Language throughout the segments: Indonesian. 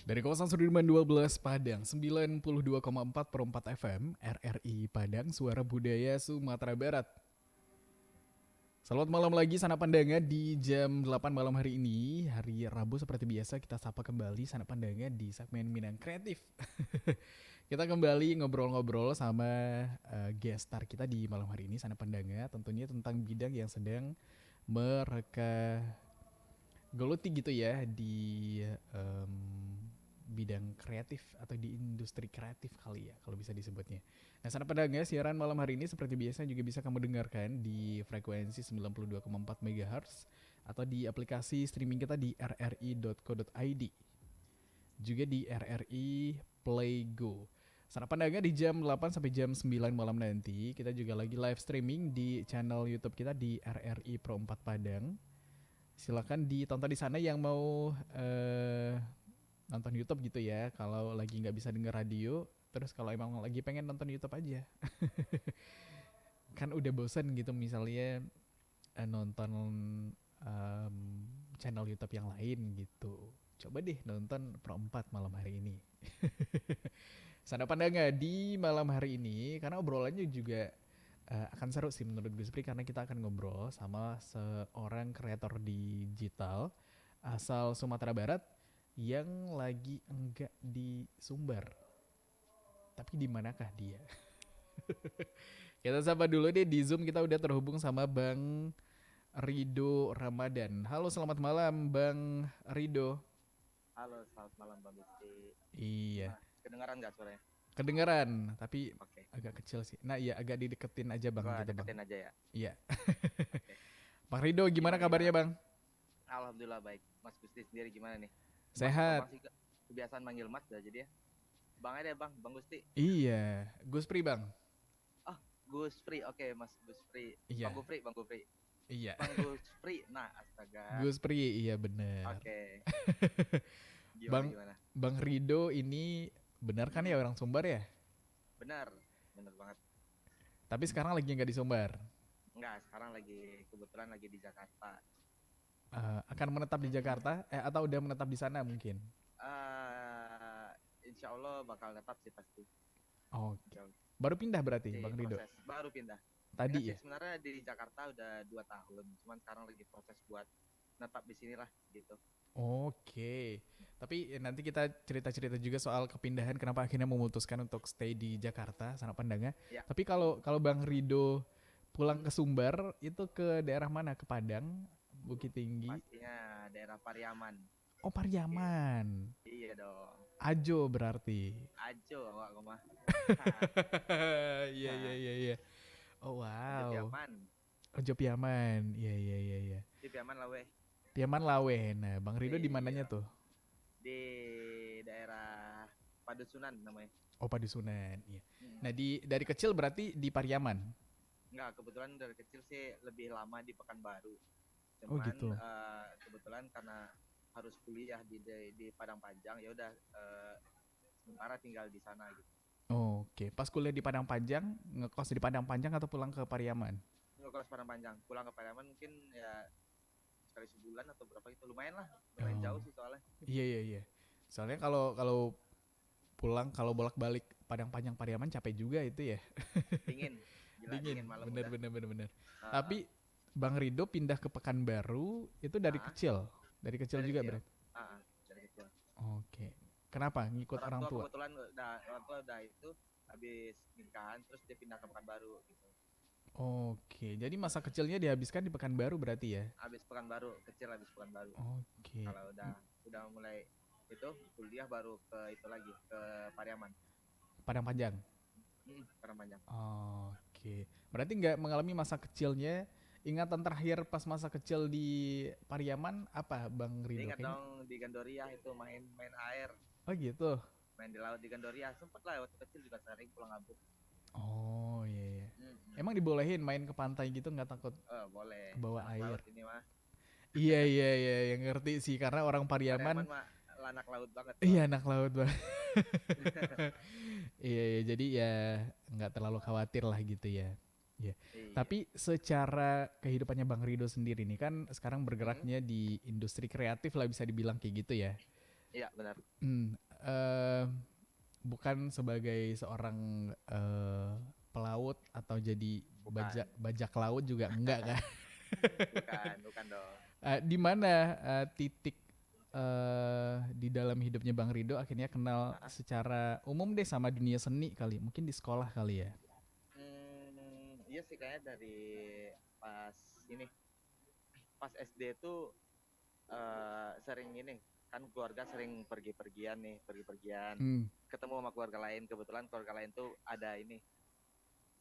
Dari kawasan Sudirman 12 Padang, 92,4 FM, RRI Padang, Suara Budaya Sumatera Barat. Selamat malam lagi Sana Pandanga di jam 8 malam hari ini. Hari Rabu seperti biasa kita sapa kembali Sana Pandanga di segmen Minang Kreatif. Kita kembali ngobrol-ngobrol sama guest star kita di malam hari ini Sana Pandanga. Tentunya tentang bidang yang sedang mereka geluti gitu ya di bidang kreatif atau di industri kreatif kali ya kalau bisa disebutnya. Nah, Sana Pandanga siaran malam hari ini seperti biasa juga bisa kamu dengarkan di frekuensi 92,4 MHz atau di aplikasi streaming kita di rri.co.id. Juga di RRI Play Go. Sana Pandanga di jam 8 sampai jam 9 malam nanti kita juga lagi live streaming di channel YouTube kita di RRI Pro 4 Padang. Silakan ditonton di sana yang mau nonton YouTube gitu ya. Kalau lagi nggak bisa denger radio, terus kalau emang lagi pengen nonton YouTube aja, kan udah bosen gitu misalnya nonton em, channel YouTube yang lain gitu. Coba deh nonton Pro 4 malam hari ini. Sana Pandanga di malam hari ini karena obrolannya juga akan seru sih menurut Gus Pri karena kita akan ngobrol sama seorang kreator digital asal Sumatera Barat yang lagi enggak di Sumber. Tapi di manakah dia? Kita sapa dulu deh di Zoom kita udah terhubung sama Bang Rido Ramadan. Halo, selamat malam Bang Rido. Halo, selamat malam Bang Gusti. Iya, Gimana? Kedengaran nggak suaranya? kedengeran tapi Oke, agak kecil sih. Nah, iya agak dideketin aja Bang gua gitu Bang. deketin aja ya. Iya. Oke. Bang Rido gimana Gimana kabarnya gimana? Bang? Alhamdulillah baik. Mas Gusti sendiri gimana nih? Mas, Sehat. abang sih kebiasaan manggil Mas dah jadi ya. Bang aja deh Bang, Bang Gusti. Iya, Gus Pri Bang. Oh, Gus Pri. Oke, Mas Gus Pri. Bang Iya, Gufri, Bang Gufri. iya. Bang Gus Pri. Nah, astaga. Gus Pri, iya bener. Oke. Gimana Bang, gimana? Bang Rido ini benar kan ya Mm-mm. orang Sumbar ya? Benar. Benar banget. Tapi sekarang lagi nggak di Sumbar. Enggak, sekarang lagi kebetulan lagi di Jakarta. Akan menetap di Mm-mm. Jakarta, atau udah menetap di sana mungkin? Eh, Insya Allah bakal tetap sih pasti. Oke. Insya Allah. Baru pindah berarti Masih Bang Rido? proses baru pindah. Tadi Enggak sih ya? sebenarnya di Jakarta udah 2 tahun, cuman sekarang lagi proses buat netap di sini lah gitu. Oke. Tapi nanti kita cerita-cerita juga soal kepindahan kenapa akhirnya memutuskan untuk stay di Jakarta, sana Pandanga. Ya. Tapi kalau kalau Bang Rido pulang Hmm, ke Sumbar itu ke daerah mana? Ke Padang, Bukit Tinggi? pastinya daerah Pariaman Oh, gitu. Pariaman. Iya dong. Ajo berarti. Ajo awak mah. Iya iya iya iya. Oh Ajo wow. Piaman. Ojo Piaman. Iya iya iya iya. Di Piaman lah weh. Piaman Lawe. Nah, Bang Rido di mananya Iya. tuh? Di daerah Padusunan namanya. Oh, Padusunan. Iya. Hmm. Nah, dari kecil berarti di Pariaman. Enggak, kebetulan dari kecil sih lebih lama di Pekanbaru. Oh, Cuman gitu. kebetulan karena harus kuliah di Padang Panjang ya udah sementara tinggal di sana gitu. Oke, pas kuliah di Padang Panjang, ngekos di Padang Panjang atau pulang ke Pariaman? Kalau Padang Panjang pulang ke Pariaman mungkin ya sekali sebulan atau berapa gitu lumayan lah, lumayan Oh, jauh sih soalnya. iya iya iya. Soalnya kalau kalau pulang kalau bolak-balik Padang Panjang Pariaman capek juga itu ya. Dingin, gila dingin Dingin, malam bener udah. bener bener bener. Uh, Tapi Bang Rido pindah ke Pekanbaru itu dari ah kecil, dari kecil dari juga kecil, berarti. dari kecil. Oke. Kenapa? Ngikut Orang orang tua tua. kebetulan orang tua udah itu habis nikahan terus dia pindah ke Pekanbaru gitu. Oke. Jadi masa kecilnya dihabiskan di Pekanbaru berarti ya. Habis Pekanbaru kecil habis Pekanbaru. Oke. Kalau udah mulai itu kuliah baru ke itu lagi ke Pariaman. Padang Panjang. Padang Panjang. Oke. Berarti nggak mengalami masa kecilnya. Ingatan terakhir pas masa kecil di Pariaman apa Bang Rido? Ingat Kayaknya. dong di Gandoria itu main main air, Oh gitu. main di laut di Gandoria. Sempet lah waktu kecil juga sering pulang kampung. Oh iya iya. Hmm. Emang dibolehin main ke pantai gitu nggak takut Boleh. ke bawah Anak air? laut ini mah. Iya iya iya yang ngerti sih karena orang Pariaman Pariaman mah anak laut banget iya soalnya. anak laut bang. Iya iya jadi ya nggak terlalu khawatir lah gitu ya. Iya. Iya. Tapi secara kehidupannya Bang Rido sendiri nih kan sekarang Mm-mm. bergeraknya di industri kreatif lah bisa dibilang kayak gitu ya. Iya benar. Hmm, eh, bukan sebagai seorang pelaut atau jadi Bukan. bajak laut juga enggak kan? Bukan, bukan dong. Di mana titik di dalam hidupnya Bang Rido akhirnya kenal Ah, secara umum deh sama dunia seni kali, mungkin di sekolah kali ya. iya sih kayaknya dari pas ini, pas SD tuh sering ini kan keluarga sering pergi-pergian nih, pergi-pergian. Hmm, Ketemu sama keluarga lain, kebetulan keluarga lain tuh ada ini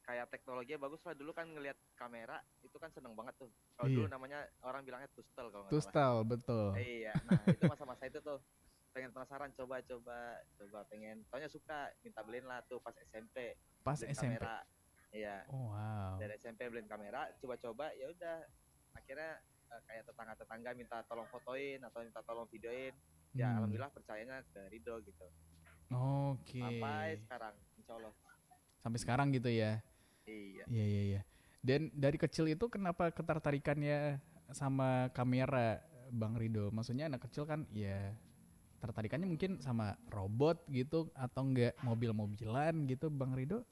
kayak teknologinya bagus lah. Dulu kan ngelihat kamera itu kan seneng banget tuh. Kalau dulu iya. namanya orang bilangnya tustel kalau nggak salah. Tustal betul. Iya, nah itu masa-masa itu tuh pengen penasaran, coba pengen, taunya suka, minta beliin lah tuh pas SMP, Pas beliin SMP. kamera. Iya, Oh wow. dari SMP beliin kamera, coba-coba ya udah, akhirnya kayak tetangga-tetangga minta tolong fotoin atau minta tolong videoin, ya Hmm. alhamdulillah percayanya ke Rido gitu, Oke. sampai sekarang insya Allah. Sampai sekarang gitu ya. Iya. Iya iya iya. Dan dari kecil itu kenapa ketertarikannya sama kamera Bang Rido? Maksudnya anak kecil kan ya tertarikannya mungkin sama robot gitu atau enggak mobil-mobilan gitu Bang Rido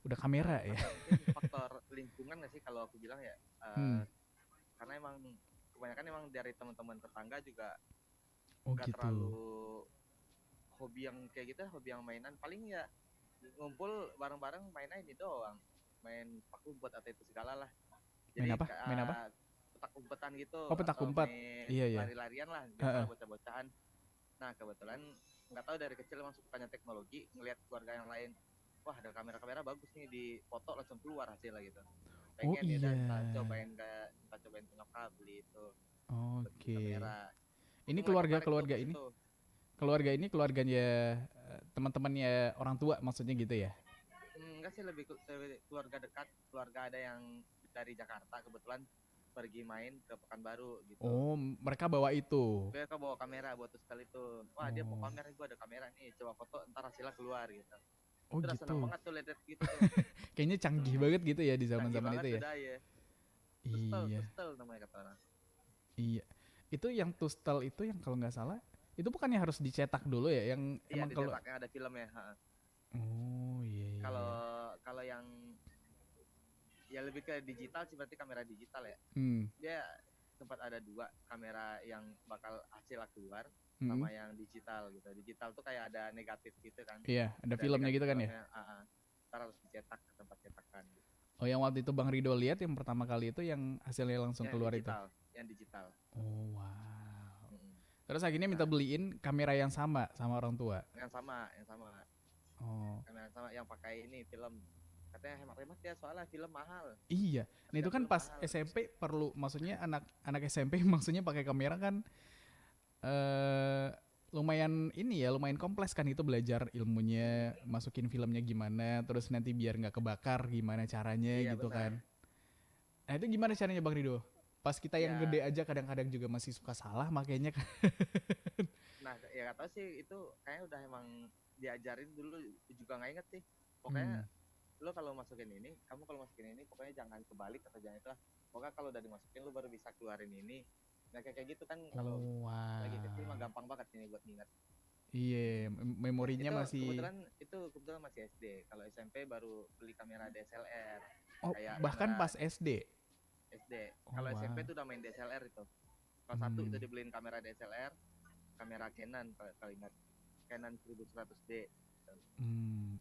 udah kamera ya. Apa ya, mungkin faktor lingkungan nggak sih kalau aku bilang ya. Hmm. Karena emang kebanyakan emang dari teman-teman tetangga juga Oh nggak gitu. terlalu hobi yang kayak gitu, hobi yang mainan, paling ya ngumpul bareng-bareng mainnya ini doang, main pak umpet atau itu segala lah. Main Jadi apa? Main apa? petak umpetan gitu Oh petak atau umpet. main Iya ya. lari-larian lah, biasalah Heeh. bocah-bocahan. Nah kebetulan nggak tahu dari kecil emang sukanya teknologi, ngelihat keluarga yang lain, wah ada kamera-kamera bagus nih, di foto langsung keluar hasilnya gitu, Oh pengen ya udah iya. kita cobain ke nyokap, beli itu, beli Oke. kamera. Ini Mulai tertarik tuh keluarga ke ini, situ. keluarganya teman-temannya orang tua maksudnya gitu ya. Enggak sih, lebih keluarga dekat, keluarga ada yang dari Jakarta kebetulan pergi main ke Pekanbaru gitu. Oh, mereka bawa itu. Mereka bawa kamera buat tuh sekali tuh. Wah dia mau Oh. pamer, gue ada kamera nih, coba foto ntar hasilnya keluar gitu. Oh Itu udah seneng gitu. banget tuh lihat gitu tuh. Kayaknya canggih banget gitu ya di Canggih zaman-zaman banget itu ya. udah ya. Tustel, Iya, tustel namanya kata orang. iya. Itu yang Tustel itu yang kalau nggak salah, itu bukannya harus dicetak dulu ya? Yang Iya emang kalau dicetaknya ada filmnya. Ha. oh iya iya Kalau iya. kalau yang ya lebih ke digital sih, berarti kamera digital ya. Hmm. Dia sempat ada dua kamera yang bakal hasilnya keluar, Hmm. sama yang digital gitu. Digital tuh kayak ada negatif gitu kan, Iya, ada ada filmnya negatif gitu kan ya. filmnya. Ntar harus dicetak ke tempat cetakan gitu. Oh, yang waktu itu Bang Rido lihat yang pertama kali itu yang hasilnya langsung yang keluar itu. digital yang digital. Oh, wow. Mm-mm. Terus akhirnya minta Nah beliin kamera yang sama orang tua. yang sama Oh, kamera yang sama, yang pakai ini film, katanya hemat-hemat ya soalnya film mahal, iya. Nah, harga itu kan film pas mahal. SMP perlu maksudnya anak SMP maksudnya pakai kamera kan eh lumayan ini ya, lumayan kompleks kan itu belajar ilmunya, masukin filmnya gimana, terus nanti biar nggak kebakar gimana caranya Iya gitu benar. kan. Nah itu gimana caranya Bang Rido? Pas kita yang gede Ya, aja kadang-kadang juga masih suka salah makanya kan. nah ya gak tau sih itu, kayaknya udah emang diajarin dulu juga, nggak inget sih. Hmm. Pokoknya lo kalau masukin ini, kamu kalau masukin ini pokoknya jangan kebalik atau jangan itulah. Pokoknya kalau udah dimasukin lo baru bisa keluarin ini. Nah kayak gitu kan, kalau Oh lagi kecil mah wow. gampang banget ini buat ingat. Iya, memorinya Itu masih. kebetulan masih SD. Kalau SMP baru beli kamera DSLR, Oh kayak bahkan kamera pas SD. SD. Oh Kalau SMP wow. tuh udah main DSLR itu. Kelas satu itu Hmm. dibeliin kamera DSLR, kamera Canon kalau ingat, Canon 1100D.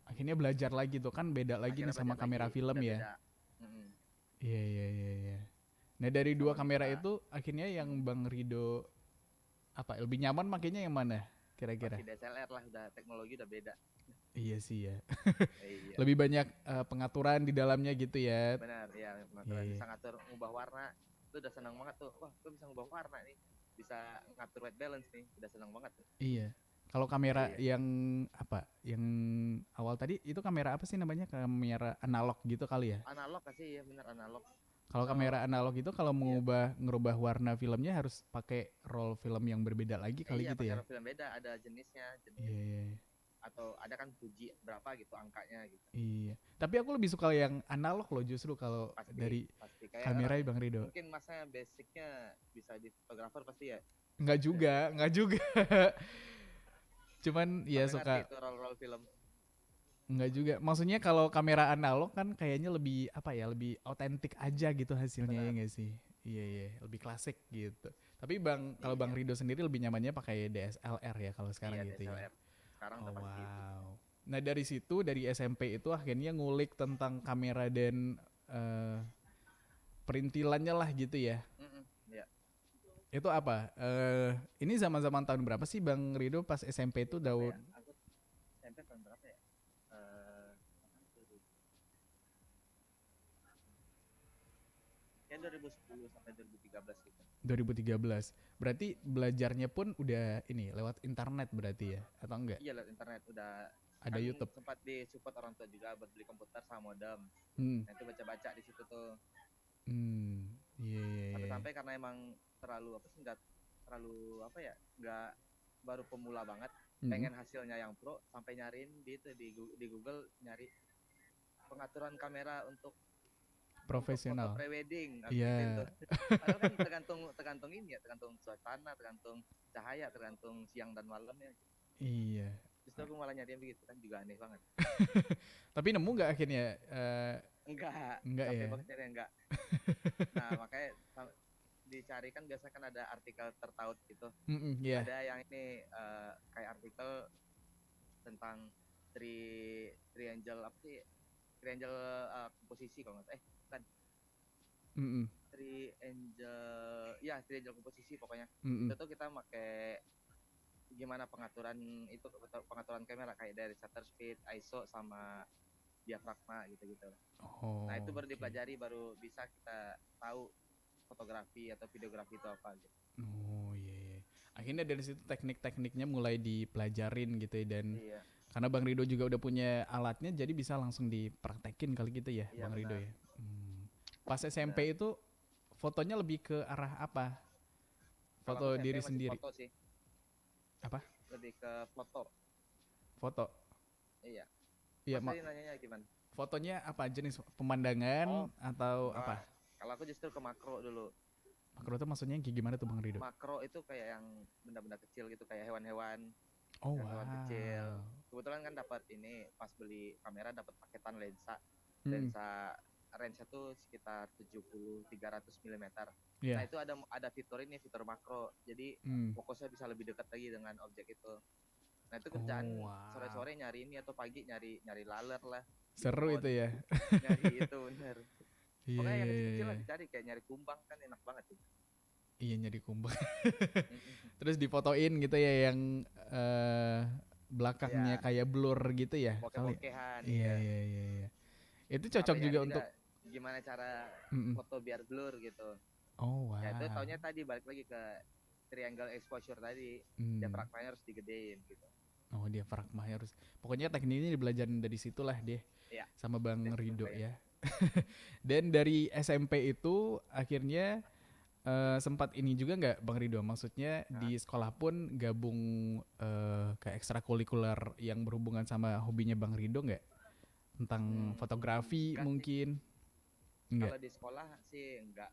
Akhirnya belajar lagi tuh kan beda lagi nih Akhirnya sama belajar kamera lagi, film udah ya. beda. Mm-mm. Iya iya iya iya. Nah dari dua Kalau kamera minta itu akhirnya yang mm, Bang Rido apa lebih nyaman makanya yang mana kira-kira? pasti DSLR lah, udah teknologi udah beda. Iya sih ya. Iya, Lebih banyak pengaturan di dalamnya gitu ya. benar. Ya, Iya pengaturan iya. bisa ngatur ngubah warna. Itu udah senang banget tuh. Wah, gue bisa ngubah warna nih. Bisa ngatur white balance nih. Udah senang banget tuh. Iya. Kalau kamera Iya. yang apa? Yang awal tadi itu kamera apa sih namanya? Kamera analog gitu kali ya? Analog kasih ya, benar analog. Kalau Kalau kamera analog itu kalau iya, ngerubah warna filmnya harus pakai roll film yang berbeda lagi kali iya gitu pakai ya. film beda, ada jenisnya, Iya jenis iya. Iya. atau ada kan Fuji berapa gitu angkanya gitu. Iya. Tapi aku lebih suka yang analog loh justru kalau Pasti dari pasti kayak kamera orang Bang Rido. mungkin masanya basicnya bisa di fotografer pasti ya. Enggak juga. Cuman ya Sampai ngerti suka itu roll film. enggak juga. Maksudnya kalau kamera analog kan kayaknya lebih apa ya, lebih autentik aja gitu hasilnya ya Benar. enggak sih? Iya, lebih klasik gitu. Tapi Bang, kalau Bang Iya. Rido sendiri lebih nyamannya pakai DSLR ya kalau sekarang Iya gitu ya. DSLR. Sekarang udah Oh pasti itu. wow. Nah dari situ dari SMP itu akhirnya ngulik tentang kamera dan eh, perintilannya lah gitu ya. Iya. Itu apa? Ini zaman-zaman tahun berapa sih Bang Rido pas SMP itu Berapa daun? ya? Aku SMP tahun berapa ya? Eh kayak 2010 sampai 2013 gitu. 2013. Berarti belajarnya pun udah ini lewat internet berarti ya atau enggak? Iya lewat internet udah Ada kan YouTube. sempat disupport orang tua juga buat beli komputer sama modem. Hmm. Nah itu baca-baca di situ tuh. Hmm. Iya. Sampai-sampai karena emang terlalu apa sih nggak terlalu apa ya nggak baru pemula banget Mm-mm. pengen hasilnya yang pro sampai nyariin di itu di Google nyari pengaturan kamera untuk foto Profesional. prewedding aku gituin Iya. tuh. Padahal kan tergantung ini ya tergantung suasana tergantung cahaya tergantung siang dan malamnya. Iya. Justru aku malah nyariin begitu kan juga aneh banget. Tapi nemu nggak akhirnya? Enggak Capek ya. banget nyari enggak. Nah makanya dicari kan biasa kan ada artikel tertaut gitu. Iya. Ada yang ini kayak artikel tentang triangle apa sih triangle komposisi kalau nggak bukan Mm-mm. triangle komposisi pokoknya. Mm-mm. Itu tuh kita pakai gimana pengaturan itu pengaturan kamera kayak dari shutter speed, ISO sama diafragma gitu-gitu. Oh. Nah itu baru Oke. dipelajari baru bisa kita tahu fotografi atau videografi itu apa gitu. Oh iya. Akhirnya dari situ teknik-tekniknya mulai dipelajarin gitu ya dan Iya. karena Bang Rido juga udah punya alatnya jadi bisa langsung dipraktekin kali gitu ya Iya Bang Rido benar. ya. Pas SMP itu fotonya lebih ke arah apa? Kalau Foto aku SMP diri masih sendiri. foto sih. Apa? Lebih ke foto. Foto. Iya. Iya, Mas tadi nanyanya gimana? fotonya apa jenis pemandangan atau Enggak. apa? Kalau aku justru ke makro dulu. Makro itu maksudnya kayak gimana tuh Bang Rido? Makro itu kayak yang benda-benda kecil gitu kayak hewan-hewan, Oh hewan kecil. wow. Kebetulan kan dapat ini pas beli kamera dapat paketan lensa. Hmm. Lensa range tuh sekitar 70-300 mm. Iya. Nah itu ada fitur ini fitur makro. Jadi fokusnya bisa lebih dekat lagi dengan objek itu. Nah itu kerjaan sore-sore nyari ini atau pagi nyari laler lah. Seru itu ya. Nyari itu bener. Pokoknya yang Iya. kecil-kecil lah dicari kayak nyari kumbang kan enak banget tuh. Iya nyari kumbang. Terus difotoin gitu ya yang belakangnya Iya. kayak blur gitu ya. Bokeh-bokehan. Iya. Itu cocok Sampai juga nyari untuk gimana cara foto biar blur gitu. Oh wow. Ya itu taunya tadi balik lagi ke triangle exposure tadi. Diafragmanya harus digedein gitu. Oh diafragma harus. Pokoknya tekniknya dibelajarin dari situlah deh. Iya. Sama Bang Rido ya. Dan dari SMP itu akhirnya sempat ini juga nggak Bang Rido? Maksudnya di sekolah pun gabung ke ekstrakurikuler yang berhubungan sama hobinya Bang Rido nggak? Tentang fotografi mungkin? Kalau di sekolah sih enggak.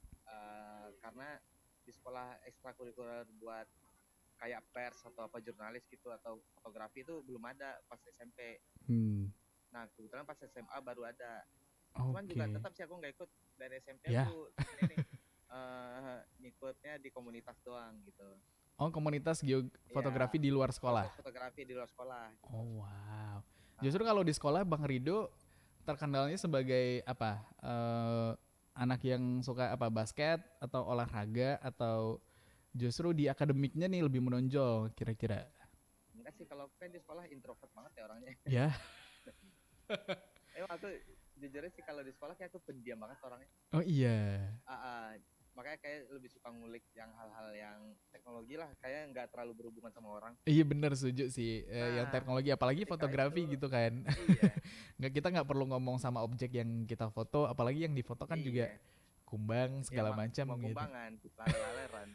Karena di sekolah ekstrakurikuler buat kayak pers atau apa jurnalis gitu atau fotografi itu belum ada pas SMP. Nah kebetulan pas SMA baru ada. Cuman juga tetap sih aku nggak ikut dari SMP aku ini ngikutnya di komunitas doang gitu. Oh komunitas fotografi di luar sekolah? Fotografi di luar sekolah. Oh wow. Justru kalau di sekolah Bang Rido terkenalnya sebagai apa? Anak yang suka apa basket atau olahraga atau justru di akademiknya nih lebih menonjol kira-kira? Enggak sih kalau aku kan di sekolah introvert banget ya orangnya. Ya. Emang aku jujurnya sih kalau di sekolah kayak aku pendiam banget orangnya. Oh iya. Makanya kayak lebih suka ngulik yang hal-hal yang teknologi lah, kayak nggak terlalu berhubungan sama orang. Iya benar setuju sih. Yang teknologi apalagi fotografi itu, gitu kan. Iya. Kita nggak perlu ngomong sama objek yang kita foto, apalagi yang difoto kan juga kumbang segala macam gitu. Kumbangan, laler-laleran.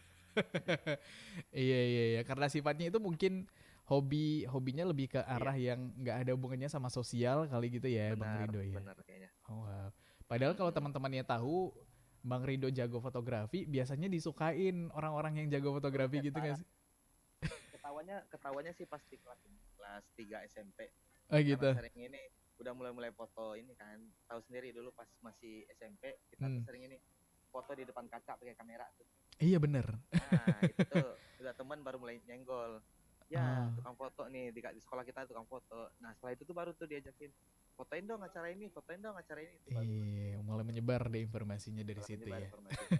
Iya karena sifatnya itu mungkin hobinya lebih ke arah yang nggak ada hubungannya sama sosial kali gitu ya, Bang Benar, Rido ya. benar kayaknya. Oh, wow. Padahal kalau Mm-mm. teman-temannya tahu Bang Rido jago fotografi, biasanya disukain orang-orang yang jago fotografi Buset gitu nggak parah. sih? Ketawanya sih pasti kelas 3 SMP. Oh Karena gitu. sering ini udah mulai foto ini kan. Tahu sendiri dulu pas masih SMP kita tuh Hmm. sering ini foto di depan kaca pakai kamera tuh. Iya bener. Nah, itu tuh udah teman baru mulai nyenggol. Ya, Oh, tukang foto nih di sekolah kita tukang foto. Nah, setelah itu tuh baru tuh diajakin fotoin dong acara ini, fotoin dong acara ini. Itu baru iya, mulai menyebar deh informasinya dari malah situ menyebar ya. informasinya.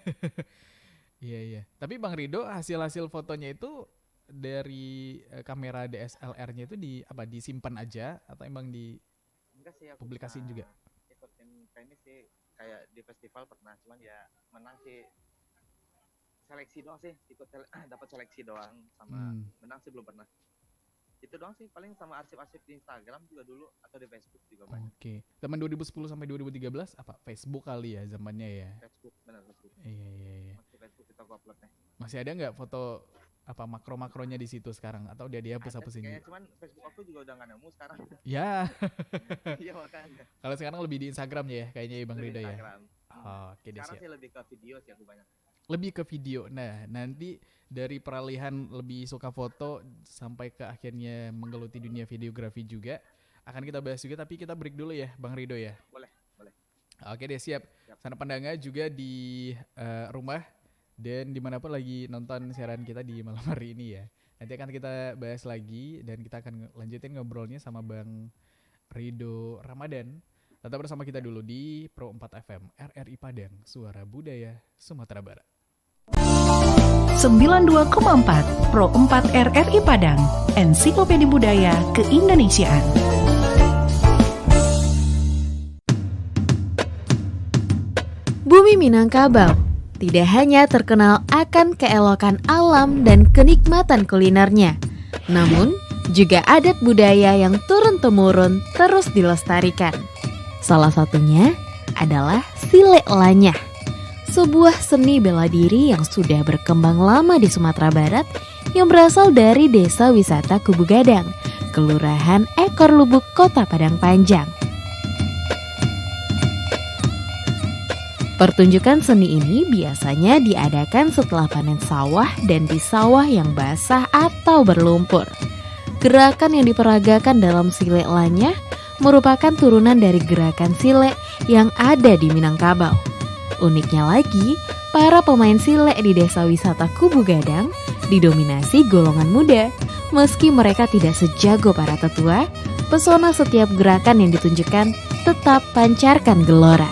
Iya iya. Tapi Bang Rido hasil-hasil fotonya itu dari kamera DSLR-nya itu di apa disimpan aja atau emang Enggak sih, aku dipublikasiin juga? pernah ikutin tenis sih kayak di festival pernah, cuman ya menang sih seleksi doang sih, dapat seleksi doang sama Hmm. menang sih belum pernah. Itu doang sih paling sama arsip-arsip di Instagram juga dulu atau di Facebook juga banyak. Oke. Zaman 2010 sampai 2013 apa Facebook kali ya zamannya ya. Facebook benar Facebook. Iya iya iya. Masih Facebook kita uploadnya. Masih ada nggak foto apa makro-makronya di situ sekarang atau dia Ada dihapus-hapusin sih kayaknya, juga? cuman Facebook aku juga udah nggak nemu sekarang. Ya, Iya makanya. kalau sekarang lebih di Instagram ya kayaknya ya Bang Lebih Rido ya. Instagram. Oke deh Sekarang siap. sih lebih ke video sih aku banyak. Lebih ke video. Nah, nanti dari peralihan lebih suka foto sampai ke akhirnya menggeluti dunia videografi juga akan kita bahas juga, tapi kita break dulu ya Bang Rido ya. Boleh, boleh. Oke deh siap. Siap. Sana pandanga juga di rumah dan dimanapun lagi nonton siaran kita di malam hari ini ya. Nanti akan kita bahas lagi dan kita akan lanjutin ngobrolnya sama Bang Rido Ramadan. Tetap bersama kita dulu di Pro 4 FM RRI Padang, Suara Budaya Sumatera Barat. 92,4 Pro 4 RRI Padang, Ensiklopedia Budaya Keindonesiaan. Bumi Minangkabau tidak hanya terkenal akan keelokan alam dan kenikmatan kulinernya, namun juga adat budaya yang turun-temurun terus dilestarikan. Salah satunya adalah Silek Lanyah, sebuah seni bela diri yang sudah berkembang lama di Sumatera Barat yang berasal dari Desa Wisata Kubu Gadang, Kelurahan Ekor Lubuk, Kota Padang Panjang. Pertunjukan seni ini biasanya diadakan setelah panen sawah dan di sawah yang basah atau berlumpur. Gerakan yang diperagakan dalam Silek Lanyah merupakan turunan dari gerakan silek yang ada di Minangkabau. Uniknya lagi, para pemain silek di Desa Wisata Kubu Gadang didominasi golongan muda. Meski mereka tidak sejago para tetua, pesona setiap gerakan yang ditunjukkan tetap pancarkan gelora.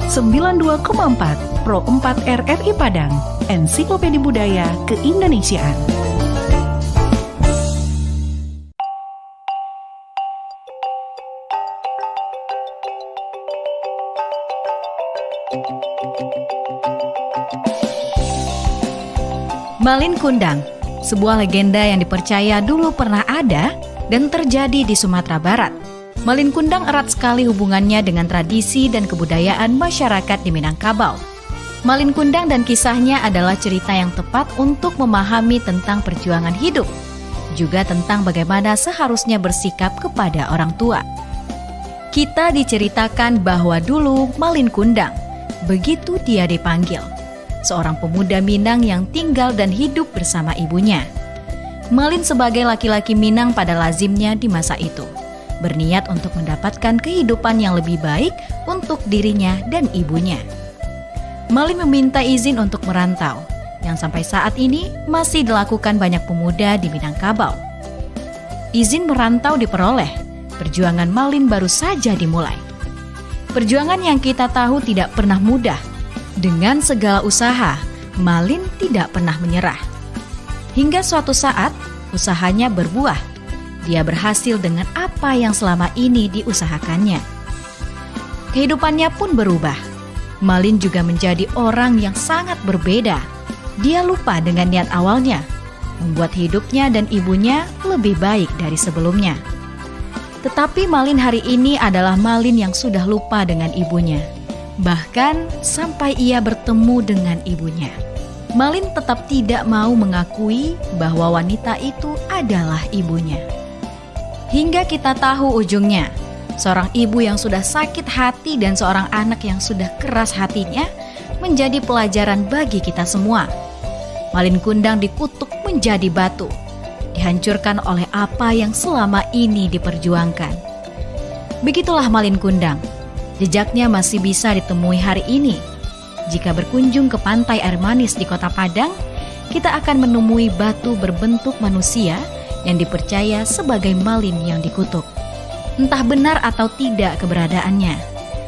Sembilan 92,4 Pro 4 RRI Padang, Ensiklopedia Budaya Keindonesiaan. Malin Kundang, sebuah legenda yang dipercaya dulu pernah ada dan terjadi di Sumatera Barat. Malin Kundang erat sekali hubungannya dengan tradisi dan kebudayaan masyarakat di Minangkabau. Malin Kundang dan kisahnya adalah cerita yang tepat untuk memahami tentang perjuangan hidup, juga tentang bagaimana seharusnya bersikap kepada orang tua. Kita diceritakan bahwa dulu Malin Kundang, begitu dia dipanggil, seorang pemuda Minang yang tinggal dan hidup bersama ibunya. Malin sebagai laki-laki Minang pada lazimnya di masa itu, berniat untuk mendapatkan kehidupan yang lebih baik untuk dirinya dan ibunya. Malin meminta izin untuk merantau, yang sampai saat ini masih dilakukan banyak pemuda di Minangkabau. Izin merantau diperoleh, perjuangan Malin baru saja dimulai. Perjuangan yang kita tahu tidak pernah mudah. Dengan segala usaha, Malin tidak pernah menyerah. Hingga suatu saat, usahanya berbuah. Dia berhasil dengan apa yang selama ini diusahakannya. Kehidupannya pun berubah. Malin juga menjadi orang yang sangat berbeda. Dia lupa dengan niat awalnya, membuat hidupnya dan ibunya lebih baik dari sebelumnya. Tetapi Malin hari ini adalah Malin yang sudah lupa dengan ibunya. Bahkan sampai ia bertemu dengan ibunya, Malin tetap tidak mau mengakui bahwa wanita itu adalah ibunya. Hingga kita tahu ujungnya, seorang ibu yang sudah sakit hati dan seorang anak yang sudah keras hatinya menjadi pelajaran bagi kita semua. Malin Kundang dikutuk menjadi batu, dihancurkan oleh apa yang selama ini diperjuangkan. Begitulah Malin Kundang, jejaknya masih bisa ditemui hari ini. Jika berkunjung ke pantai air manis di Kota Padang, kita akan menemui batu berbentuk manusia yang dipercaya sebagai Malin yang dikutuk. Entah benar atau tidak keberadaannya,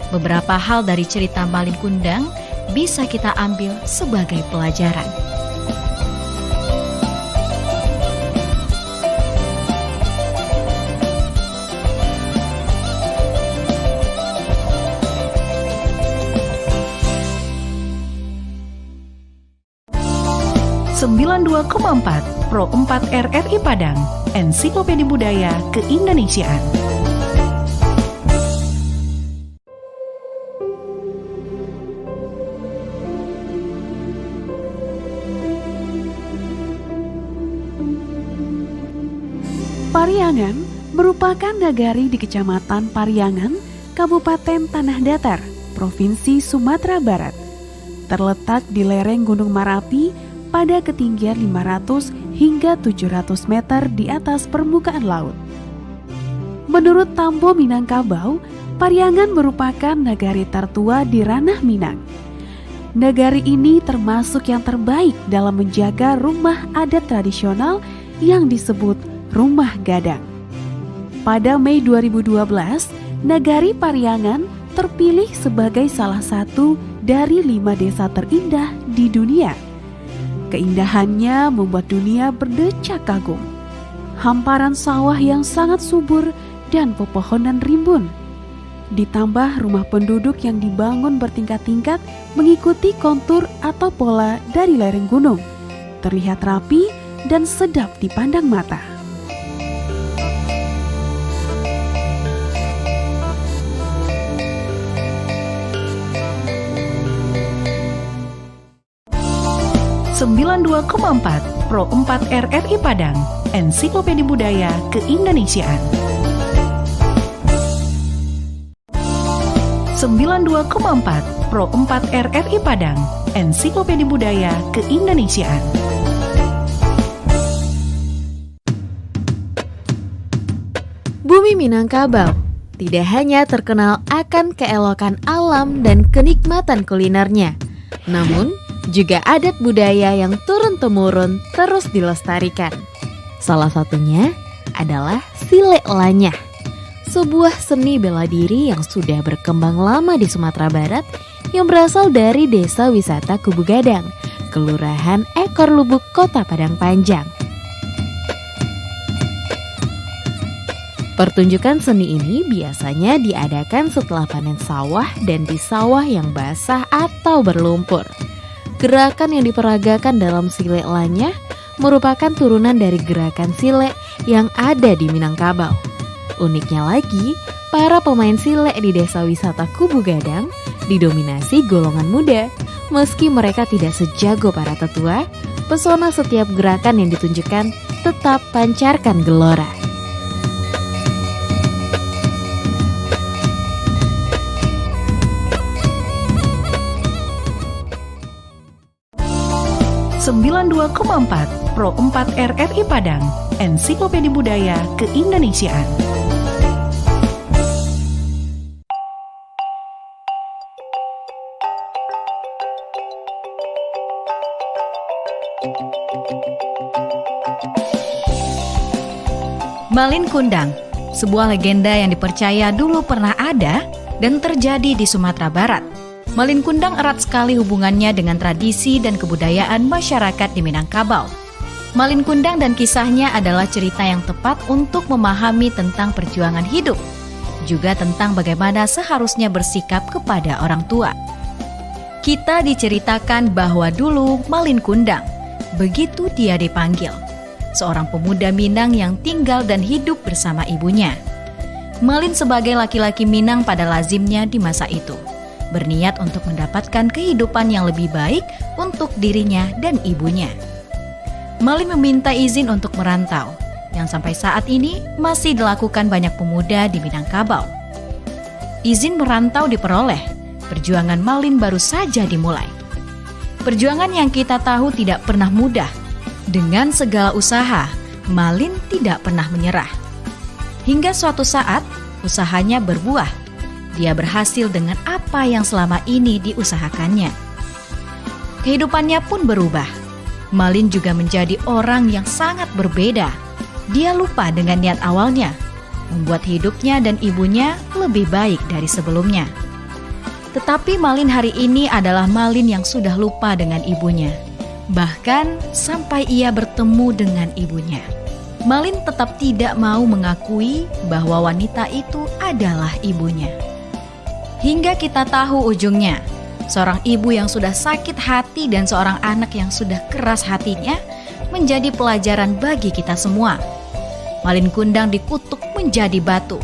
beberapa hal dari cerita Malin Kundang bisa kita ambil sebagai pelajaran. Pro 4 RRI Padang, Ensiklopedia Budaya Keindonesiaan. Pariangan merupakan nagari di Kecamatan Pariangan, Kabupaten Tanah Datar, Provinsi Sumatera Barat. Terletak di lereng Gunung Marapi pada ketinggian 500 hingga 700 meter di atas permukaan laut. Menurut Tambo Minangkabau, Pariangan merupakan nagari tertua di ranah Minang. Nagari ini termasuk yang terbaik dalam menjaga rumah adat tradisional yang disebut Rumah Gadang. Pada Mei 2012, Nagari Pariangan terpilih sebagai salah satu dari 5 desa terindah di dunia. Keindahannya membuat dunia berdecak kagum. Hamparan sawah yang sangat subur dan pepohonan rimbun. Ditambah rumah penduduk yang dibangun bertingkat-tingkat mengikuti kontur atau pola dari lereng gunung. Terlihat rapi dan sedap dipandang mata. Pro 4 RRI Padang, Ensiklopedia Budaya Keindonesiaan. 92,4 Pro 4 RRI Padang, Ensiklopedia Budaya Keindonesiaan. Bumi Minangkabau tidak hanya terkenal akan keelokan alam dan kenikmatan kulinernya, namun juga adat budaya yang turun-temurun terus dilestarikan. Salah satunya adalah Silek Lanyah, sebuah seni bela diri yang sudah berkembang lama di Sumatera Barat yang berasal dari Desa Wisata Kubu Gadang, Kelurahan Ekor Lubuk, Kota Padang Panjang. Pertunjukan seni ini biasanya diadakan setelah panen sawah dan di sawah yang basah atau berlumpur. Gerakan yang diperagakan dalam Silek Lanyah merupakan turunan dari gerakan silek yang ada di Minangkabau. Uniknya lagi, para pemain silek di Desa Wisata Kubu Gadang didominasi golongan muda. Meski mereka tidak sejago para tetua, pesona setiap gerakan yang ditunjukkan tetap pancarkan gelora. Pro 4 RRI Padang, Ensiklopedia Budaya Keindonesiaan. Malin Kundang, sebuah legenda yang dipercaya dulu pernah ada dan terjadi di Sumatera Barat. Malin Kundang erat sekali hubungannya dengan tradisi dan kebudayaan masyarakat di Minangkabau. Malin Kundang dan kisahnya adalah cerita yang tepat untuk memahami tentang perjuangan hidup, juga tentang bagaimana seharusnya bersikap kepada orang tua. Kita diceritakan bahwa dulu Malin Kundang, begitu dia dipanggil, seorang pemuda Minang yang tinggal dan hidup bersama ibunya. Malin sebagai laki-laki Minang pada lazimnya di masa itu, berniat untuk mendapatkan kehidupan yang lebih baik untuk dirinya dan ibunya. Malin meminta izin untuk merantau, yang sampai saat ini masih dilakukan banyak pemuda di Minangkabau. Izin merantau diperoleh, perjuangan Malin baru saja dimulai. Perjuangan yang kita tahu tidak pernah mudah. Dengan segala usaha, Malin tidak pernah menyerah. Hingga suatu saat, usahanya berbuah. Dia berhasil dengan apa yang selama ini diusahakannya. Kehidupannya pun berubah. Malin juga menjadi orang yang sangat berbeda. Dia lupa dengan niat awalnya, membuat hidupnya dan ibunya lebih baik dari sebelumnya. Tetapi Malin hari ini adalah Malin yang sudah lupa dengan ibunya. Bahkan sampai ia bertemu dengan ibunya, Malin tetap tidak mau mengakui bahwa wanita itu adalah ibunya. Hingga kita tahu ujungnya, seorang ibu yang sudah sakit hati dan seorang anak yang sudah keras hatinya menjadi pelajaran bagi kita semua. Malin Kundang dikutuk menjadi batu,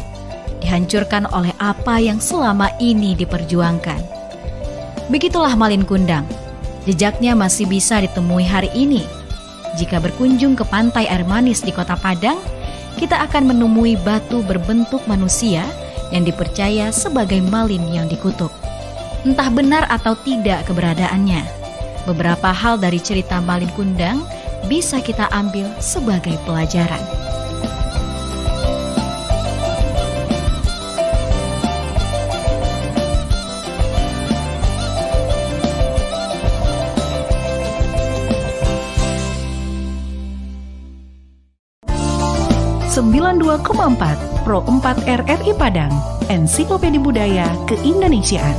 dihancurkan oleh apa yang selama ini diperjuangkan. Begitulah Malin Kundang, jejaknya masih bisa ditemui hari ini. Jika berkunjung ke pantai air manis di Kota Padang, kita akan menemui batu berbentuk manusia yang dipercaya sebagai Malin yang dikutuk. Entah benar atau tidak keberadaannya, beberapa hal dari cerita Malin Kundang bisa kita ambil sebagai pelajaran. .4 Pro 4 RRI Padang, Ensiklopedia Budaya Keindonesiaan.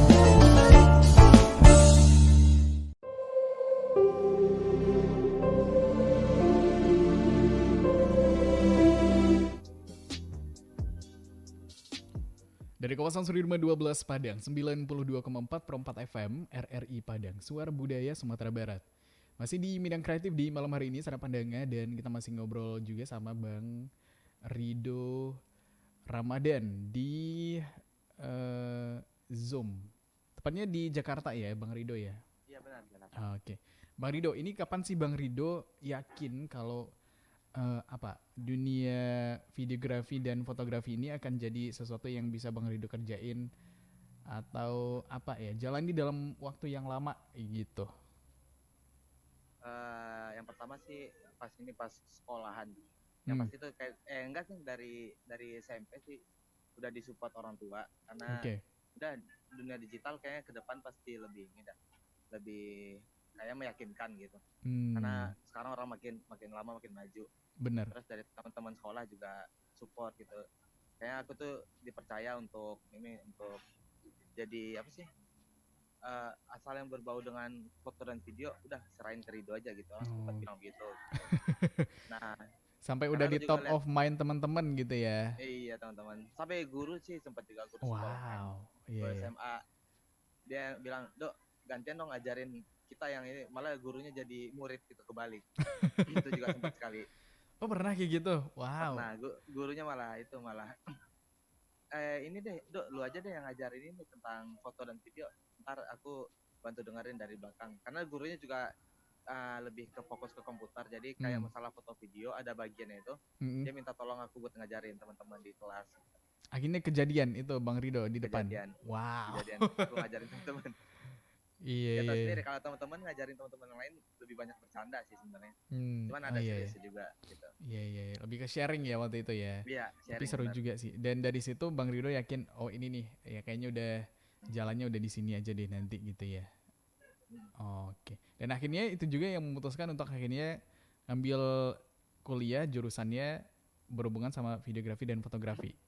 Dari kawasan Sudirman 12 Padang, 92,4 Pro 4 FM, RRI Padang, Suara Budaya Sumatera Barat. Masih di Minang Kreatif di malam hari ini, Sarah Pandangan, dan kita masih ngobrol juga sama Bang Rido Ramadan di Zoom. Tepatnya di Jakarta ya, Bang Rido ya? Iya benar. Oke. Bang Rido, ini kapan sih Bang Rido yakin kalau dunia videografi dan fotografi ini akan jadi sesuatu yang bisa Bang Rido kerjain atau jalani dalam waktu yang lama gitu? Yang pertama sih pas sekolahan. Yang pasti itu kayak enggak sih dari SMP sih udah disupport orang tua karena udah dunia digital kayaknya ke depan pasti lebih kayak meyakinkan gitu. Karena sekarang orang makin lama makin maju. Bener. Terus dari teman-teman sekolah juga support gitu. Kayaknya aku tuh dipercaya untuk jadi asal yang berbau dengan foto dan video udah serahin ke Rido aja gitu. Sempat bilang gitu. Nah, sampai udah di top of mind teman-teman gitu ya. Iya teman-teman. Sampai guru sih sempat juga guru sekolah. Guru SMA. Dia bilang, "Dok, gantian dong ngajarin kita yang ini." Malah gurunya jadi murid gitu kebalik. Itu juga sempat sekali. Oh, pernah kayak gitu? Wow. Nah, gurunya malah ini deh, Dok, lu aja deh yang ngajarin ini tentang foto dan video. Ntar aku bantu dengerin dari belakang. Karena gurunya juga lebih ke fokus ke komputer, jadi kayak masalah foto video ada bagiannya itu dia minta tolong aku buat ngajarin teman-teman di kelas. Akhirnya kejadian itu Bang Rido di depan. Wow. Kejadian aku ngajarin teman-teman. Iya. Kita sendiri kalau teman-teman ngajarin teman-teman yang lain lebih banyak bercanda sih sebenarnya. Cuman ada seriusnya juga gitu. Iya, lebih ke sharing ya waktu itu ya. Iya, sharing. Tapi seru juga sih. Dan dari situ Bang Rido yakin, oh ini nih, ya kayaknya udah jalannya udah di sini aja deh nanti gitu ya. Oke. Dan akhirnya itu juga yang memutuskan untuk akhirnya ngambil kuliah jurusannya berhubungan sama videografi dan fotografi.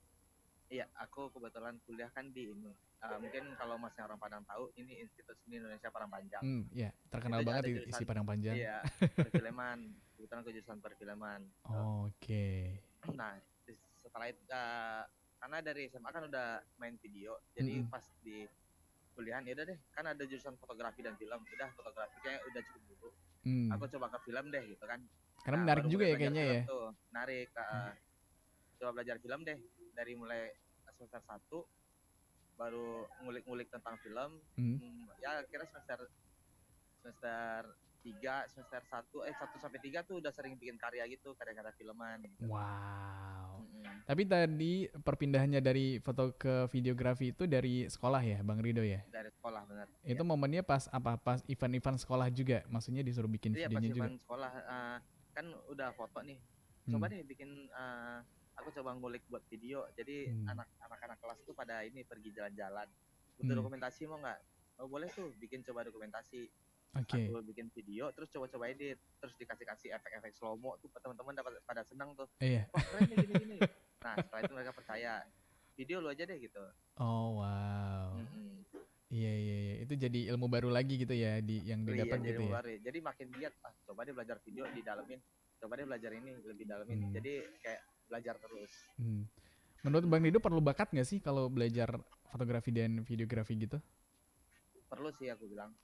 Iya, aku kebetulan kuliah kan di ini. Mungkin kalau masnya orang Padang tahu, ini Institut Seni Indonesia Padangpanjang. Iya, terkenal itu banget isi Padangpanjang. Iya, perfilman. Kebetulan aku jurusan perfilman. Oke. Nah, setelah itu karena dari SMA kan udah main video, jadi pas di kuliahan ya udah deh, kan ada jurusan fotografi dan film, udah fotografi kayaknya udah cukup dulu. Aku coba ke film deh gitu kan. Karena menarik juga ya kayaknya ya. Menarik. Coba belajar film deh dari mulai semester 1 baru ngulik-ngulik tentang film. Hmm. Ya kira semester 3, semester 1 sampai 3 tuh udah sering bikin karya gitu, karya-karya filman gitu. Wow. Mm-mm. Tapi tadi perpindahannya dari foto ke videografi itu dari sekolah ya, Bang Rido ya? Dari sekolah bener. Itu Ya. momennya pas apa? Pas event-event sekolah juga? Maksudnya disuruh bikin Iya pas videonya juga? event sekolah kan udah foto nih. Coba deh bikin aku coba ngulik buat video. Jadi anak-anak kelas tuh pada ini pergi jalan-jalan. Butuh dokumentasi mau nggak? Oh boleh tuh bikin coba dokumentasi. Oke. Aku bikin video terus coba-coba edit, terus dikasih efek-efek slow mo tuh teman-teman dapat pada senang tuh. Iya. Wah keren nih gini-gini. Nah setelah itu mereka percaya video lu aja deh gitu. Oh wow. Mm-mm. Iya. Itu jadi ilmu baru lagi gitu ya yang didapat Iya, gitu ya. baru. Jadi makin giat, coba deh belajar video didalemin, coba deh belajar ini lebih dalemin. Jadi kayak belajar terus. Menurut Bang Rido perlu bakat nggak sih kalau belajar fotografi dan videografi gitu? Perlu sih aku bilang.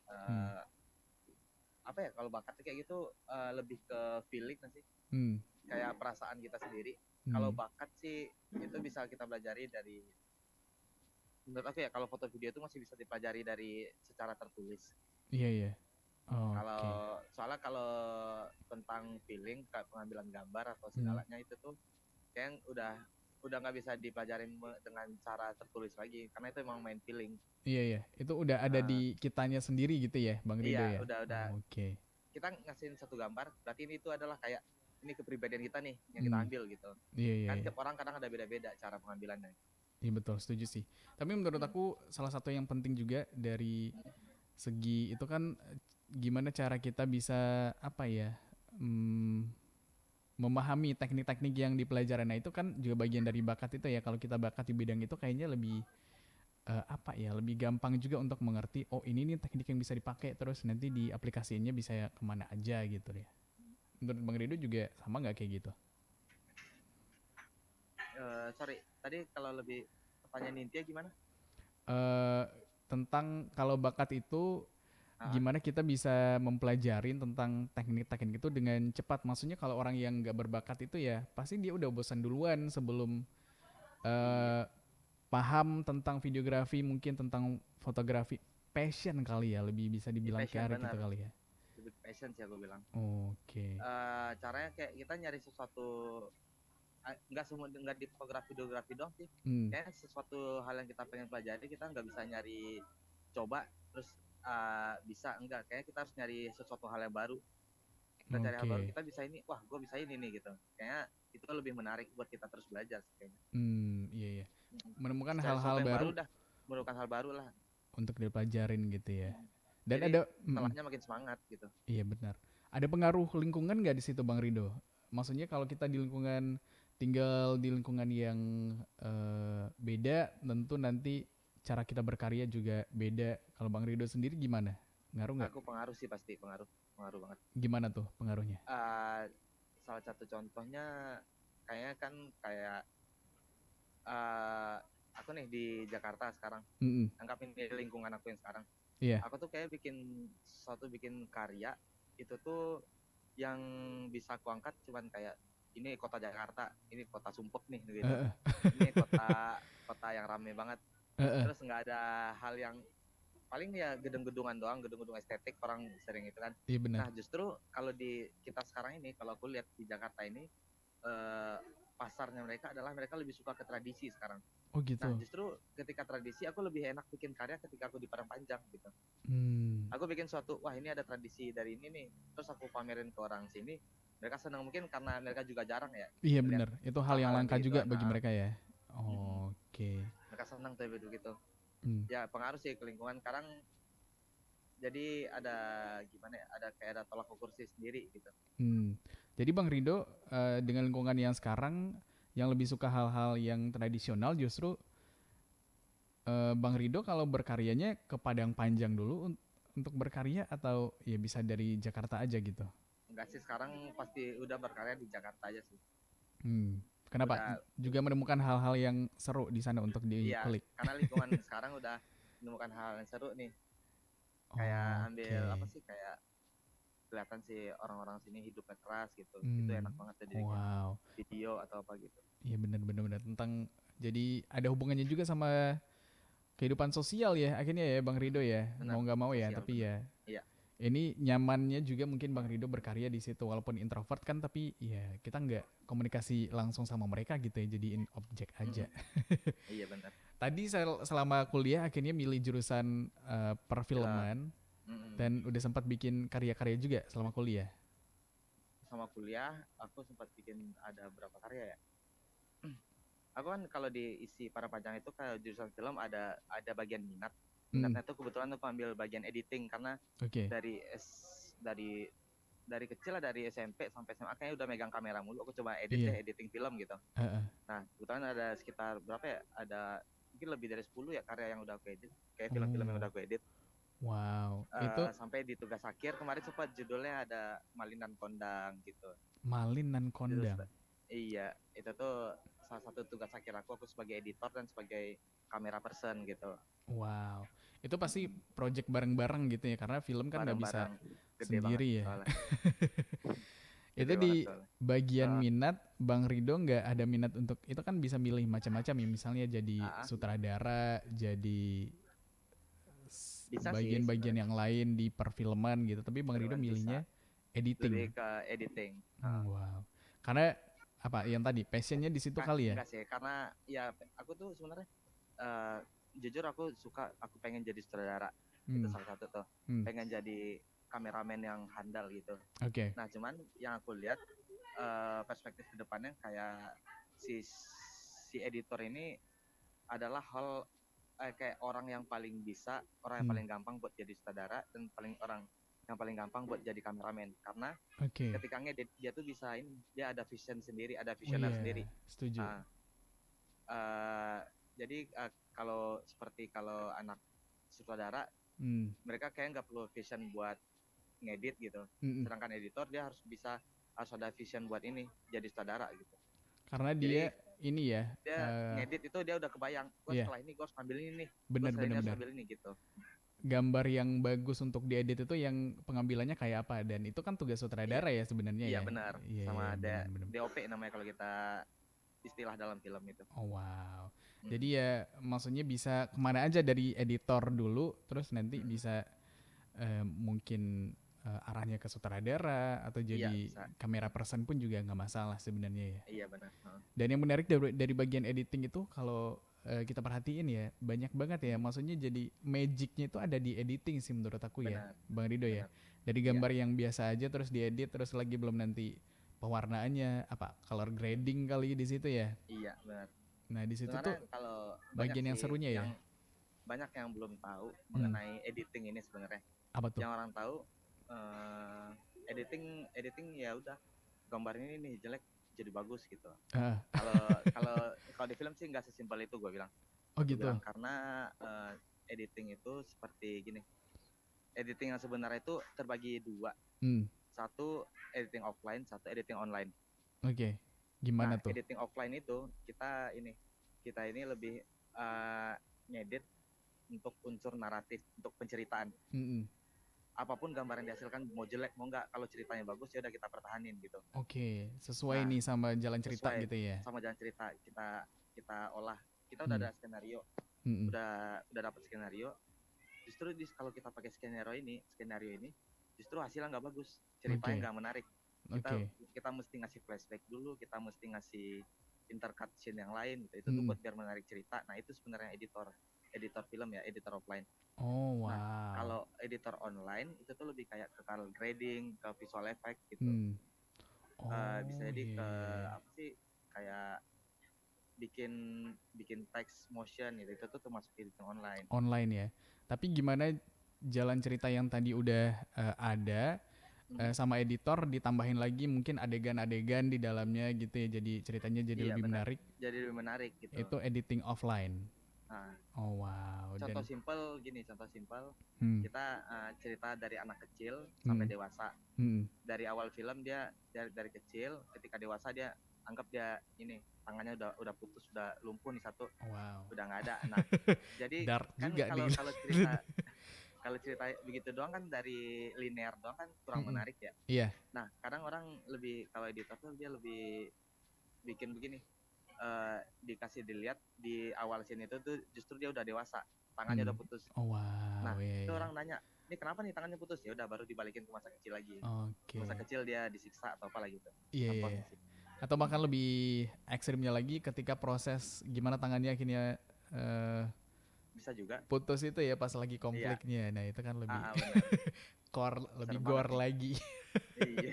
Apa ya kalau bakat kayak gitu lebih ke feeling nggak sih? Kayak perasaan kita sendiri. Kalau bakat sih itu bisa kita pelajari dari, menurut aku ya kalau foto video itu masih bisa dipelajari dari secara tertulis. Iya. Oh, soalnya kalau tentang feeling kayak pengambilan gambar atau segalanya itu tuh kayak udah nggak bisa dipelajarin dengan cara tertulis lagi karena itu emang main feeling. Iya, itu udah ada di kitanya sendiri gitu ya, Bang Rido ya. Iya, udah. Oke. Kita ngasihin satu gambar, berarti ini tuh adalah kayak ini kepribadian kita nih yang kita ambil gitu. Iya. Kan tiap orang kadang ada beda-beda cara pengambilannya. Iya betul, setuju sih. Tapi menurut aku salah satu yang penting juga dari segi itu kan gimana cara kita bisa apa ya memahami teknik-teknik yang dipelajari. Nah itu kan juga bagian dari bakat itu ya. Kalau kita bakat di bidang itu kayaknya lebih lebih gampang juga untuk mengerti. Oh ini nih teknik yang bisa dipakai terus nanti diaplikasiinnya bisa kemana aja gitu ya. Menurut Bang Rido juga sama nggak kayak gitu? Sorry, tadi kalau lebih pertanyaan Nintia gimana? Tentang kalau bakat itu gimana kita bisa mempelajari tentang teknik-teknik itu dengan cepat. Maksudnya kalau orang yang nggak berbakat itu ya pasti dia udah bosan duluan sebelum paham tentang videografi, mungkin tentang fotografi. Passion kali ya, lebih bisa dibilang ke arah gitu kali ya. Lebih passion sih aku bilang. Oke. Caranya kayak kita nyari sesuatu, nggak di fotografi videografi dong sih. Kayak sesuatu hal yang kita pengen pelajari kita nggak bisa nyari coba terus bisa, enggak, kayak kita harus nyari sesuatu hal yang baru. Kita cari hal baru, kita bisa ini, wah gue bisa ini nih gitu. Kayaknya itu lebih menarik buat kita terus belajar kayaknya. Iya. Menemukan hal-hal baru menemukan hal baru lah untuk dipelajarin gitu ya. Dan jadi, ada setelahnya makin semangat gitu. Iya benar. Ada pengaruh lingkungan nggak di situ Bang Rido? Maksudnya kalau kita tinggal di lingkungan yang beda, tentu nanti cara kita berkarya juga beda. Kalau Bang Rido sendiri gimana? Ngaruh nggak? Aku pengaruh sih pasti, pengaruh banget. Gimana tuh pengaruhnya? Salah satu contohnya kayaknya kan kayak aku nih di Jakarta sekarang. Anggap ini lingkungan aku yang sekarang. Iya. Aku tuh kayak bikin karya itu tuh yang bisa aku angkat cuman kayak ini kota Jakarta, ini kota sumpek nih gitu. Ini kota yang rame banget. Terus nggak ada hal yang paling ya gedung-gedungan doang, gedung-gedung estetik orang sering itu kan. Iya benar. Nah justru kalau di kita sekarang ini, kalau aku lihat di Jakarta ini pasarnya mereka adalah mereka lebih suka ke tradisi sekarang. Oh gitu. Nah justru ketika tradisi aku lebih enak bikin karya ketika aku di Padang Panjang gitu. Aku bikin suatu, wah ini ada tradisi dari ini nih, terus aku pamerin ke orang sini, mereka senang mungkin karena mereka juga jarang ya. Iya benar, itu hal yang langka juga bagi mereka ya. Oke. Mereka senang tuh begitu. Ya pengaruh sih ke lingkungan sekarang. Jadi ada gimana ya, ada tolak ukur sendiri gitu. Jadi Bang Rido dengan lingkungan yang sekarang yang lebih suka hal-hal yang tradisional, justru Bang Rido kalau berkaryanya ke Padang Panjang dulu untuk berkarya atau ya bisa dari Jakarta aja gitu? Enggak sih, sekarang pasti udah berkarya di Jakarta aja sih. Kenapa? Juga menemukan hal-hal yang seru di sana untuk dikulik. Iya, karena lingkungan sekarang udah menemukan hal yang seru nih. Kayak ambil apa sih, kayak kelihatan sih orang-orang sini hidupnya keras gitu. Itu enak banget jadi video atau apa gitu. Iya benar tentang Jadi ada hubungannya juga sama kehidupan sosial ya akhirnya ya Bang Rido ya. Benar, Mau nggak mau ya, sosial, tapi benar. ya Iya. ini nyamannya juga mungkin Bang Rido berkarya di situ walaupun introvert kan, tapi ya kita nggak komunikasi langsung sama mereka gitu ya, jadiin objek aja. Iya benar. Tadi selama kuliah akhirnya milih jurusan perfilman Mm-mm. dan udah sempat bikin karya-karya juga selama kuliah. Sama kuliah aku sempat bikin ada berapa karya ya. Aku kan kalau di isi para pajang itu kalau jurusan film ada bagian minat. Minatnya tuh kebetulan aku ambil bagian editing karena Oke. dari kecil lah, dari SMP sampai SMA kayaknya udah megang kamera mulu. Aku coba Iya. editing film gitu. Heeh. Nah, kebetulan ada sekitar berapa ya? Ada mungkin lebih dari 10 ya karya yang udah aku edit. Kayak film-film yang udah aku edit. Wow, itu Sampai di tugas akhir kemarin sempat judulnya ada Malin dan Kondang gitu. Malin dan Itu Kondang. iya, itu tuh salah satu tugas akhir aku sebagai editor dan sebagai kamera person gitu. Wow, itu pasti project bareng-bareng gitu ya, karena film kan nggak bisa Bareng-bareng, gede sendiri banget ya. soalnya. Itu Gede di banget soalnya. bagian Ah. minat, Bang Rido nggak ada minat untuk itu kan bisa milih macam-macam ya, misalnya jadi sutradara, jadi Bisa sih bagian-bagian sebenarnya. yang lain di perfilman gitu. Tapi Bang Rido Perfilman milihnya Lebih editing. ke editing. Wow, karena apa yang tadi passionnya di situ kali ya? Enggak sih, karena ya aku tuh sebenarnya jujur aku pengen jadi sutradara. Itu Hmm. salah satu tuh. Hmm. Pengen jadi kameramen yang handal gitu. Oke. Nah, cuman yang aku lihat perspektif ke depannya kayak si editor ini adalah kayak orang yang paling bisa, orang yang paling gampang buat jadi sutradara dan yang paling gampang buat jadi kameramen, karena Oke. ketika ngedit dia tuh bisa dia ada vision sendiri, ada Oh visioner iya, sendiri. setuju. Jadi kalau anak sutradara mereka kayak nggak perlu vision buat ngedit gitu. Sedangkan editor dia harus ada vision buat ini jadi sutradara gitu. Karena Jadi, dia ini ya. Dia ngedit itu dia udah kebayang, setelah ini gue harus ambil ini nih. Bener. Harus ambil ini gitu. Gambar yang bagus untuk diedit itu yang pengambilannya kayak apa, dan itu kan tugas sutradara ya sebenarnya ya. Iya benar. Iya, Sama bener. DOP namanya kalau kita istilah dalam film itu. Oh wow. Jadi ya maksudnya bisa kemana aja dari editor dulu, terus nanti bisa mungkin arahnya ke sutradara atau jadi kamera person pun juga nggak masalah sebenarnya ya. Iya benar. Dan yang menarik dari bagian editing itu kalau kita perhatiin ya banyak banget ya, maksudnya jadi magicnya itu ada di editing sih menurut aku ya, Bang Rido ya. Dari gambar yang biasa aja terus diedit, terus lagi belum nanti pewarnaannya apa color grading kali di situ ya. Iya benar. Nah di situ Sebenarnya tuh kalau bagian yang serunya ya. Banyak yang belum tahu mengenai editing ini sebenarnya. Apa tuh? Yang orang tahu editing ya udah gambar ini nih jelek jadi bagus gitu. Kalau di film sih nggak sesimpel itu gue bilang. Oh gitu. Karena editing itu seperti gini. Editing yang sebenarnya itu terbagi dua. Satu editing offline, satu editing online. Oke. Gimana tuh? Editing offline itu kita ini lebih ngedit untuk unsur naratif, untuk penceritaan. Apapun gambar yang dihasilkan mau jelek mau enggak, kalau ceritanya bagus ya udah kita pertahanin gitu. Oke, sesuai nih sama jalan cerita gitu ya. Sama jalan cerita kita olah. Kita udah ada skenario. Udah dapat skenario. Justru kalau kita pakai skenario ini justru hasilnya nggak bagus. Ceritanya nggak menarik. Kita mesti ngasih flashback dulu, kita mesti ngasih intercut scene yang lain gitu. Itu tuh buat biar menarik cerita. Nah, itu sebenarnya editor film ya, editor offline. Oh, wow. Nah, kalau editor online itu tuh lebih kayak ke color grading, ke visual effect gitu. Bisa jadi ke apa sih, kayak bikin text motion gitu. Itu tuh termasuk editing online. Online ya. Tapi gimana jalan cerita yang tadi udah ada sama editor ditambahin lagi mungkin adegan-adegan di dalamnya gitu ya, jadi ceritanya jadi lebih menarik. Jadi lebih menarik gitu. Itu editing offline. Nah, oh wow. Contoh simpel kita cerita dari anak kecil sampai dewasa. Dari awal film dia dari kecil, ketika dewasa dia anggap dia ini tangannya udah putus, udah lumpuh nih satu. Wow. Udah nggak ada. Nah, jadi kan kalau cerita begitu doang kan dari linear doang kan kurang menarik ya. Iya. Nah, kadang orang lebih, kalau editor tuh dia lebih bikin begini. dikasih dilihat di awal scene itu tuh justru dia udah dewasa, tangannya udah putus. Oh Nah, wow, iya, itu iya. orang nanya, ini kenapa nih tangannya putus? Ya udah baru dibalikin ke masa kecil lagi. Oke. Masa kecil dia disiksa atau apa lagi gitu. Iya, iya, iya. Contohnya sih. Atau bahkan lebih ekstrimnya lagi ketika proses gimana tangannya akhirnya Bisa juga. putus itu ya pas lagi konfliknya. Nah itu kan lebih Benar. core, lebih Serem gore banget lagi. Iya.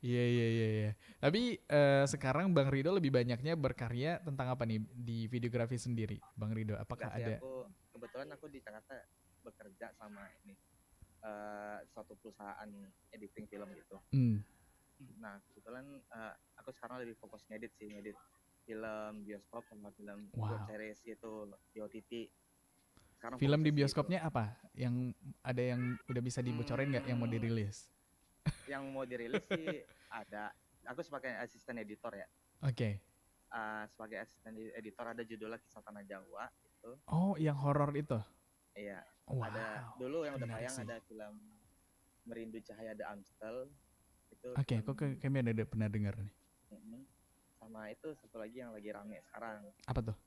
Iya, iya, iya, iya. Tapi sekarang Bang Rido lebih banyaknya berkarya tentang apa nih di videografi sendiri, Bang Rido? Apakah Enggak sih, ada? kebetulan aku di Jakarta bekerja sama ini suatu perusahaan editing film gitu. Hmm, Nah, kebetulan aku sekarang lebih fokus ngedit film bioskop sama film Wow. web series gitu di OTT. Sekarang film di fokusnya sih bioskopnya apa? Yang ada yang udah bisa dibocorin nggak yang mau dirilis? yang mau dirilis sih ada. Aku sebagai asisten editor ya. Oke. Sebagai asisten editor ada judulnya Kisah Tanah Jawa itu. Oh, yang horor itu? Iya. Wow. Ada dulu yang udah menarik tayang sih. ada film Merindu Cahaya The Amstel itu. Oke, film- kok kayaknya ada pernah dengar nih. Mm-mm. Sama itu satu lagi yang lagi rame sekarang, Apa tuh?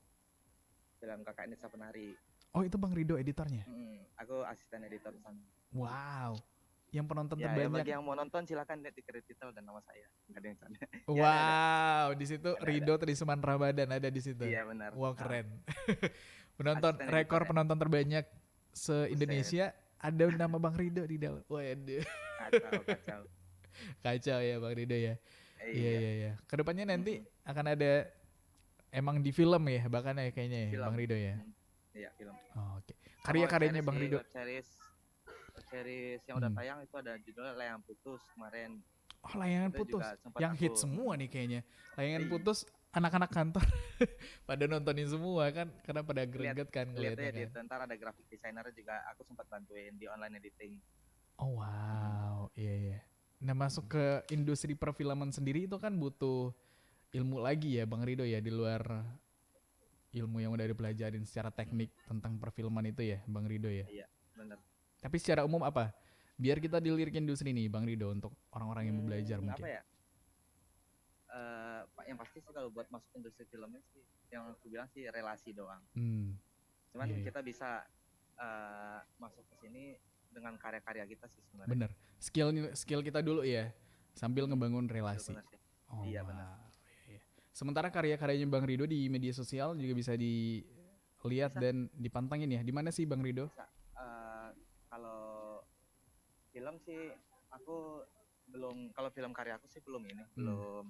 film Kakak Nisa Penari. Oh, itu Bang Rido editornya. Aku asisten editor di sana. Wow. Yang penonton Ya, terbanyak. bagi yang mau nonton silakan lihat di credit title dan nama saya. Nggak ada yang canda. Wow, di situ Ada. Rido Trisman Ramadan ada di situ. Iya benar. Wow, keren. Penonton Asisten rekor editor ya. penonton terbanyak se-Indonesia ada nama Bang Rido di dalam. Waduh. Kacau. Kacau ya Bang Rido ya. Iya, Iya. iya, iya. Kedepannya nanti akan ada emang di film ya bahkan ya kayaknya ya Film. Bang Rido ya. Iya film. Oh, oke. Sama Karya-karyanya web Bang series Rido. sih, web series yang udah Hmm. tayang itu ada judulnya Layang Putus kemarin. Oh, Layangan Itu Putus. juga sempat Yang hit aku- semua nih kayaknya. Layangan Iya. Putus anak-anak kantor pada nontonin semua kan karena pada greget kan Lihat ngeliatnya aja di kan. ntar ada graphic designer juga aku sempat bantuin di online editing. Oh wow, iya, iya. Nah masuk ke industri perfilman sendiri itu kan butuh ilmu lagi ya Bang Rido ya di luar ilmu yang udah dipelajarin secara teknik tentang perfilman itu ya Bang Rido ya. Bener. Tapi secara umum apa? Biar kita dilirik industri nih Bang Rido untuk orang-orang yang mau belajar Apa mungkin. ya? Yang pasti sih kalau buat masuk industri filmnya sih yang aku bilang sih relasi doang. Hmm, Cuman Iya, iya. kita bisa masuk ke sini dengan karya-karya kita sih sebenarnya. bener. Skill kita dulu ya sambil ngebangun relasi. Bener sih. Oh, Iya, wow. benar. Iya, iya. Sementara karya-karyanya Bang Rido di media sosial juga bisa dilihat Bisa. dan dipantengin ya. Di mana sih Bang Rido? Bisa. Kalau film sih aku belum, kalau film karya aku sih belum belum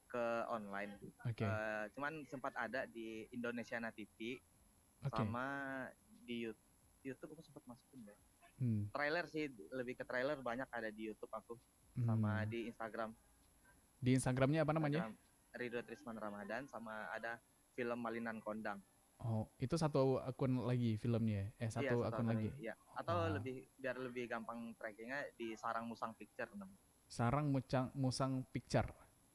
ke online. Oke. Cuman sempat ada di Indonesiana TV Oke. sama di YouTube aku sempat masukin deh. Hmm, Trailer sih, lebih ke trailer banyak ada di YouTube aku sama hmm. di Instagram. Di Instagramnya apa namanya? Instagram Ridho Trisman Ramadan sama ada film Malinan Kondang. Oh, itu satu akun lagi filmnya. Satu Iya, akun lagi. Iya. Atau Wah. biar lebih gampang trackingnya di Sarang Musang Picture namanya. Sarang Musang Picture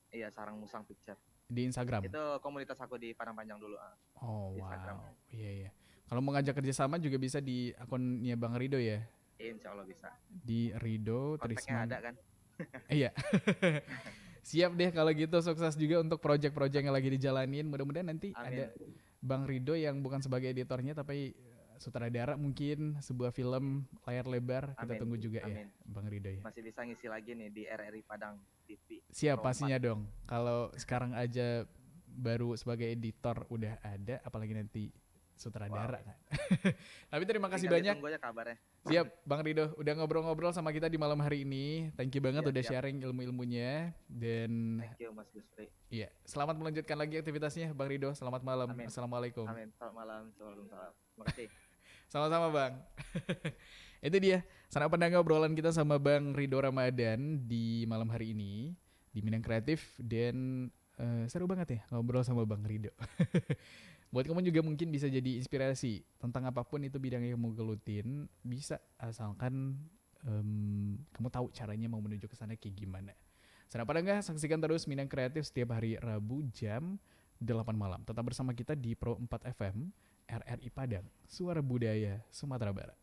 Iya, Sarang Musang Picture. di Instagram. Itu komunitas aku di Padang Panjang dulu. Oh, di wow. Instagram. Iya, iya. Kalau mau ngajak kerjasama juga bisa di akunnya Bang Rido ya. Insya Allah bisa. Di Rido Kontaknya Trisman. ada kan? Iya. Siap deh kalau gitu, sukses juga untuk project-project yang lagi dijalanin. Mudah-mudahan nanti Amin. ada Bang Rido yang bukan sebagai editornya tapi sutradara mungkin sebuah film layar lebar. Kita Amin. tunggu juga ya Amin. Bang Rido ya. Masih bisa ngisi lagi nih di RRI Padang TV. Siap Pro pastinya dong. Kalau sekarang aja baru sebagai editor udah ada, apalagi nanti sutradara kan. Tapi terima kasih Tinggal banyak. ditunggu aja kabarnya. Siap Bang Rido udah ngobrol-ngobrol sama kita di malam hari ini. Thank you banget Iya, udah siap. sharing ilmu-ilmunya. Dan Thank you Mas Gusri. iya, selamat melanjutkan lagi aktivitasnya Bang Rido. Selamat malam. Amin. Assalamualaikum. Amin. Selamat malam. Waalaikumsalam. Terima kasih. Sama-sama Bang. Itu dia sana pendengar obrolan kita sama Bang Rido Ramadan di malam hari ini di Minang Kreatif dan seru banget ya ngobrol sama Bang Rido. Buat kamu juga mungkin bisa jadi inspirasi tentang apapun itu bidang yang mau gelutin, bisa asalkan kamu tahu caranya mau menuju ke sana kayak gimana. Sana pada nggak saksikan terus Minang Kreatif setiap hari Rabu jam 8 malam. Tetap bersama kita di Pro 4 FM RRI Padang, Suara Budaya Sumatera Barat.